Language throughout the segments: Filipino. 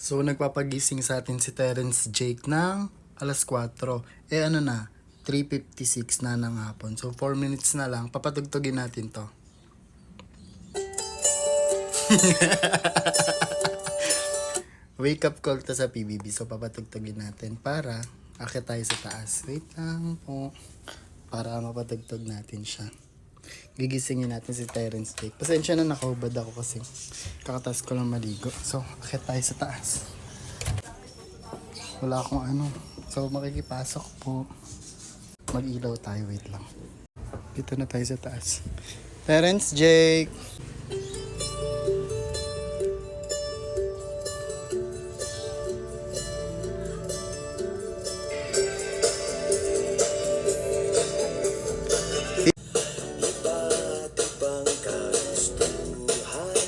So, nagpapagising sa atin si Terence Jake ng alas 4. Ano na, 3:56 na ng hapon. So, 4 minutes na lang. Papatugtugin natin to. Wake up call to sa PBB. So, papatugtugin natin para akit tayo sa taas. Wait lang po. Para mapatugtog natin siya. Gigisingin natin si Terence Jake. Pasensya na, nakahubad ako kasi kakatas ko lang maligo. So, akit tayo sa taas. Wala akong ano. So, makikipasok po. Mag-ilaw tayo. Wait lang. Dito na tayo sa taas. Terence Jake!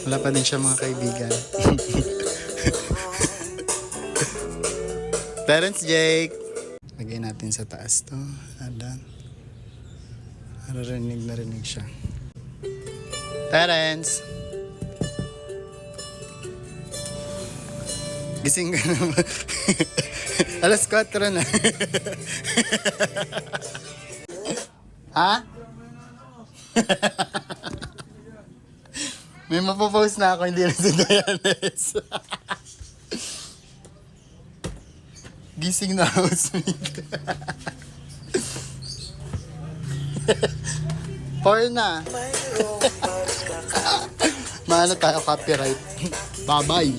Wala pa din siya mga kaibigan. Terence Jake! Lagay natin sa taas to. Adan. Narinig siya. Terence! Gising ka na ba? Alas 4 na. Ha? May mapopost na ako, hindi na si Dianes. Gising na housemate. 4 na. Maano tayo copyright. Bye-bye.